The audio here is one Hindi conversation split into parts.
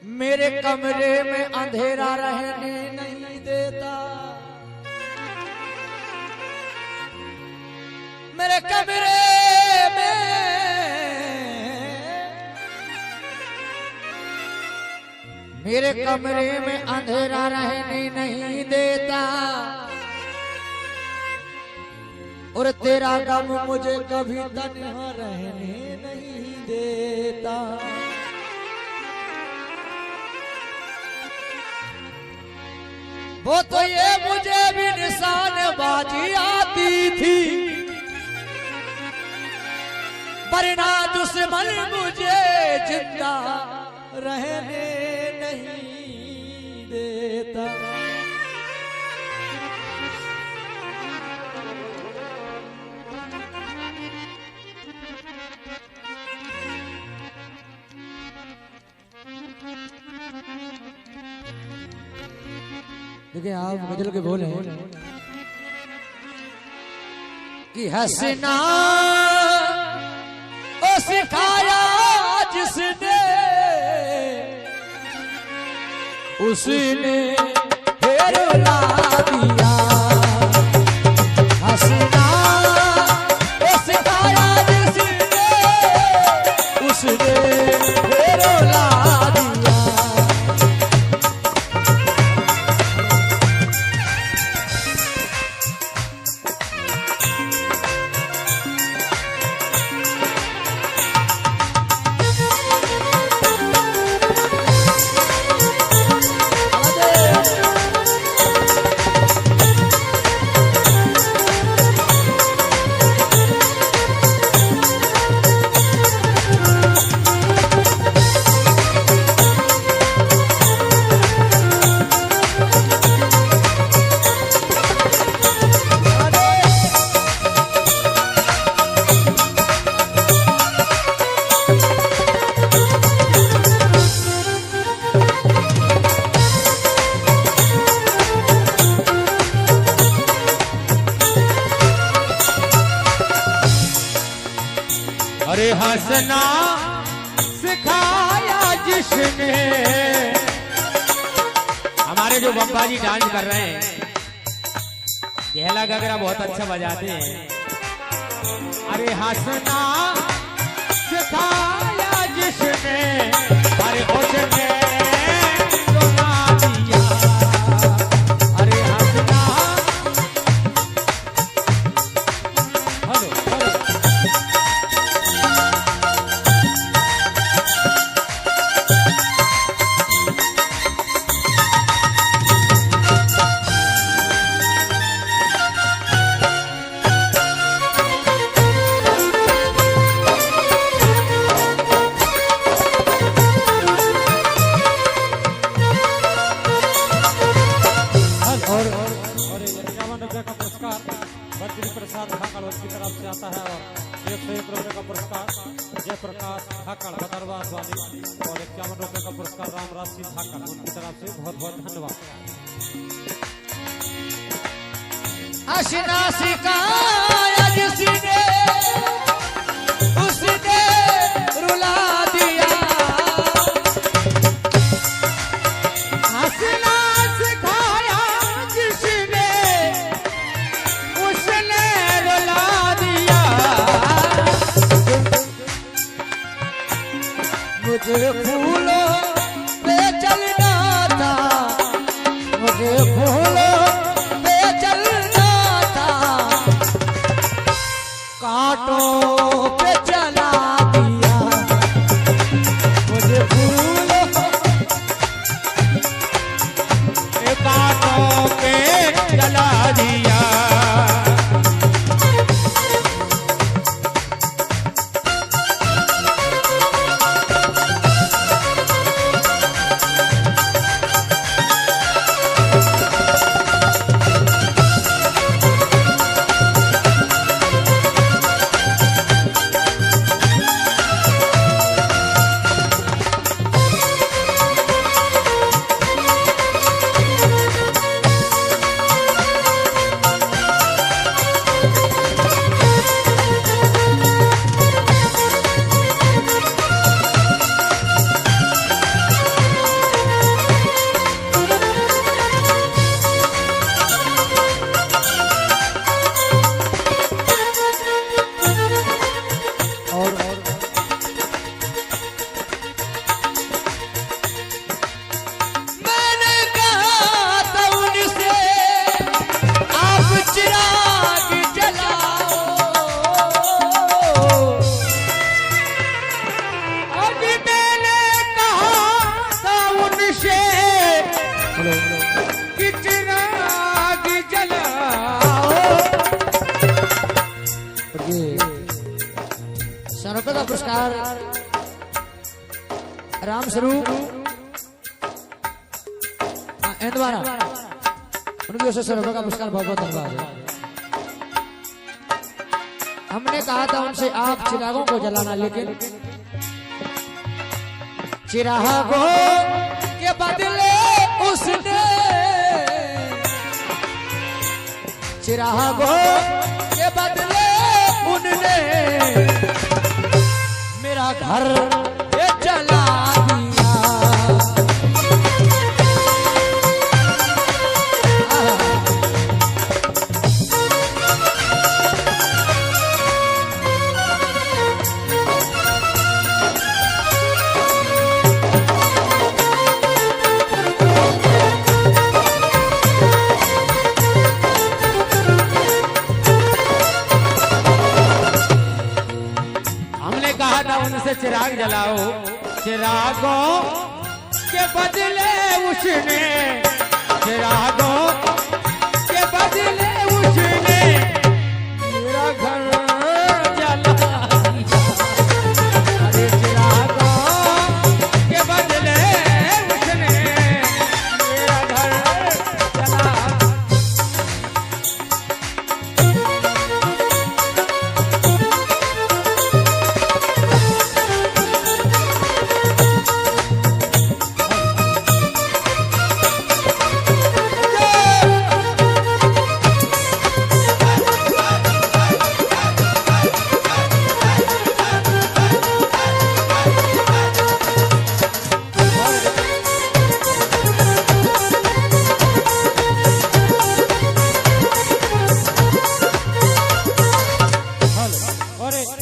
मेरे कमरे में अंधेरा रहने नहीं देता, मेरे कमरे में अंधेरा रहने नहीं देता, और तेरा गम मुझे कभी तन्हा रहने नहीं देता। वो तो ये मुझे भी निशानबाजी आती थी, वरना दुश्मन मुझे जिंदा रहने नहीं देता। देखिए आप गजल के बोल हैं कि हंसना ओ सिखाया जिसने, उसने फिर रुला दिया। हंसना ओ सिखाया जिसने, उसने फिर रुला दिया। अरे हंसना सिखाया जिसने। हमारे जो बप्पा जी डांस कर रहे हैं, गहला गगरा बहुत अच्छा बजाते हैं। अरे हंसना सिखाया जिसने, अरे उसने रुला दिया। अरे हंसना, हेलो हेलो, बद्री प्रसाद ढाकड़ की तरफ से आता है, और 101 रुपये का पुरस्कार जयप्रकाश ढाकड़ बदरवास वाली, और 51 रुपये का पुरस्कार रामराज सिंह ढाकड़, उनकी तरफ से बहुत बहुत धन्यवाद। हंसना सिखाया जिसने, उसने रुला दिया। हंसना सिखाया जिसने, उसने रुला दिया। मुझे फूलों पे चलना था, मुझे फूलों पे चलना था, कांटों पे चला दिया। मुझे फूलों पे कांटों पे चला दिया। पुरस्कार राम स्वरूप इंदवारा उनकी ओर से 100 रुपये का पुरस्कार बहुत बहुत धन्यवाद है। हमने कहा था उनसे आप चिरागों को जलाना, लेकिन चिरागों के बदले उसने चिरागों के बदले उनने मेरा घर ये जला दिया। उनसे चिराग जलाओ, चिरागों के बदले उसने चिरागों के बदले उसने मेरा घर जला दिया। अरे चिरागों के बदले उसने मेरा घर जला।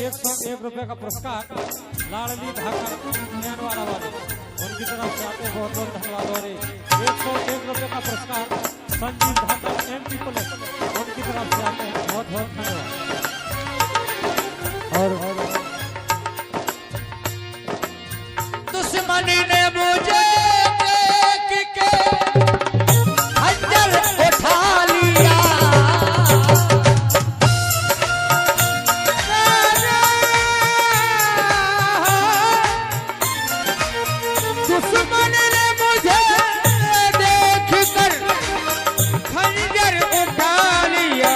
₹101 का पुरस्कार लाडली धाकर वाला वाले उनकी तरफ से आते बहुत बहुत धन्यवाद। और ₹101 का पुरस्कार संजीव धाकर MP पुलिस उनकी तरफ से आते हैं बहुत बहुत धन्यवाद। और दुश्मनी ने मुझे देख के खंजर उठा लिया। दुश्मन ने मुझे देख कर खंजर उठा लिया।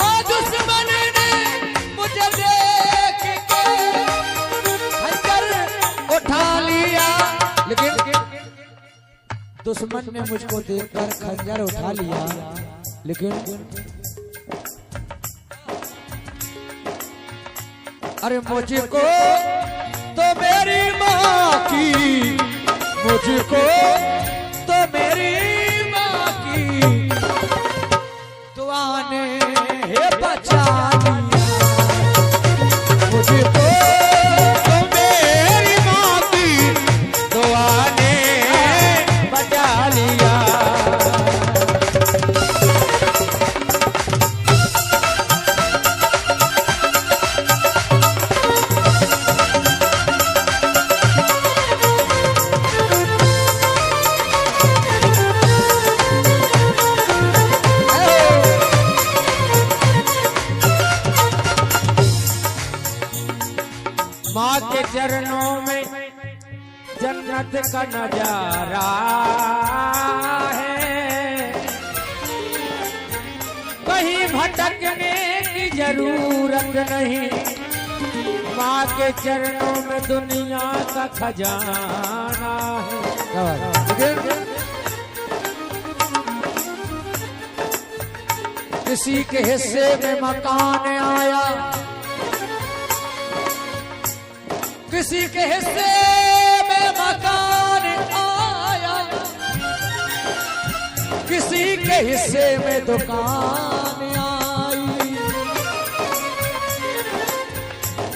और दुश्मन ने मुझे देख के खंजर उठा लिया। लेकिन दुश्मन ने मुझको देखकर खंजर उठा लिया, लेकिन अरे मुझको तो मेरी माँ की, मुझको तो मेरी माँ की दुआ ने बचा लिया। मुझको तो मेरी माँ की दुआ ने बचा लिया। माँ के चरणों में जन्नत का नजारा है, कहीं भटकने की जरूरत नहीं। माँ के चरणों में दुनिया का खजाना है। किसी के हिस्से में मकान आया, किसी के हिस्से में मकान आया, किसी के हिस्से में दुकान आई।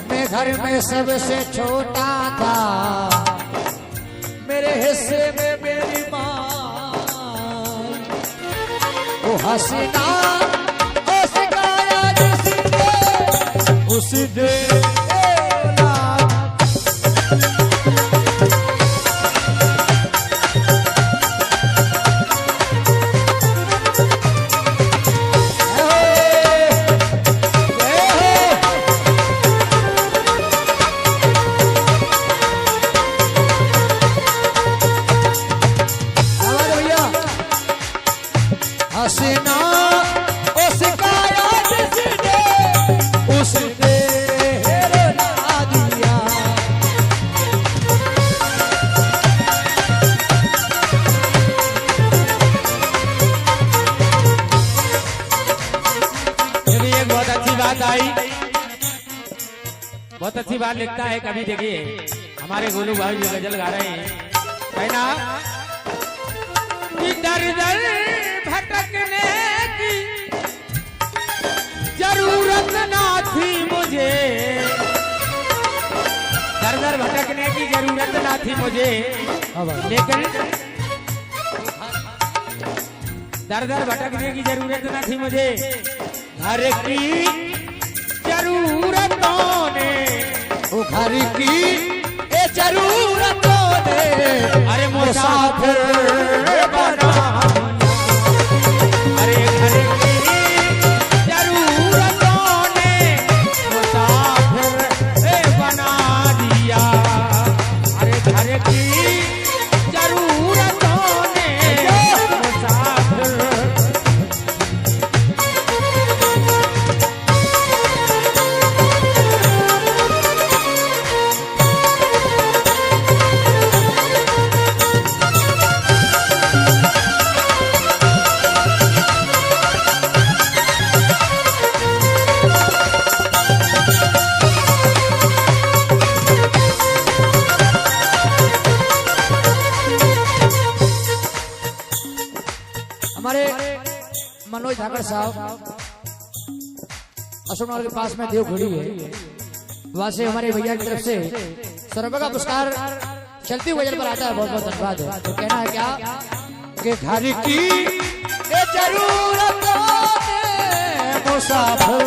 मैं घर में सबसे छोटा था, मेरे हिस्से में मेरी माँ। वो हसीना ओ सिखाया जिसने उसने बात आई, बहुत अच्छी बात लिखता है। कभी देखिए हमारे गोलू भाई जो गजल गा रहे हैं, कहना कि दर दर भटकने की जरूरत ना थी मुझे, दर दर भटकने की जरूरत ना थी मुझे, लेकिन दर दर भटकने की जरूरत ना थी मुझे, घर की जरूरतों ने, वो घर की ए जरूरतों ने अरे मुसाफिर बना, अरे घर की जरूरतों ने मुसाफिर बना दिया, अरे घर की जरूरतों ने मुसाफिर। हमारे मनोज धाकड़ साहब अशोकनगर के पास में देव घड़ी है, वहां से हमारे भैया की तरफ से सर्व का पुरस्कार चलती हुई वजन पर आता है। बहुत बहुत धन्यवाद है। तो कहना है क्या कि घर की ए जरूरतों ने मुसाफिर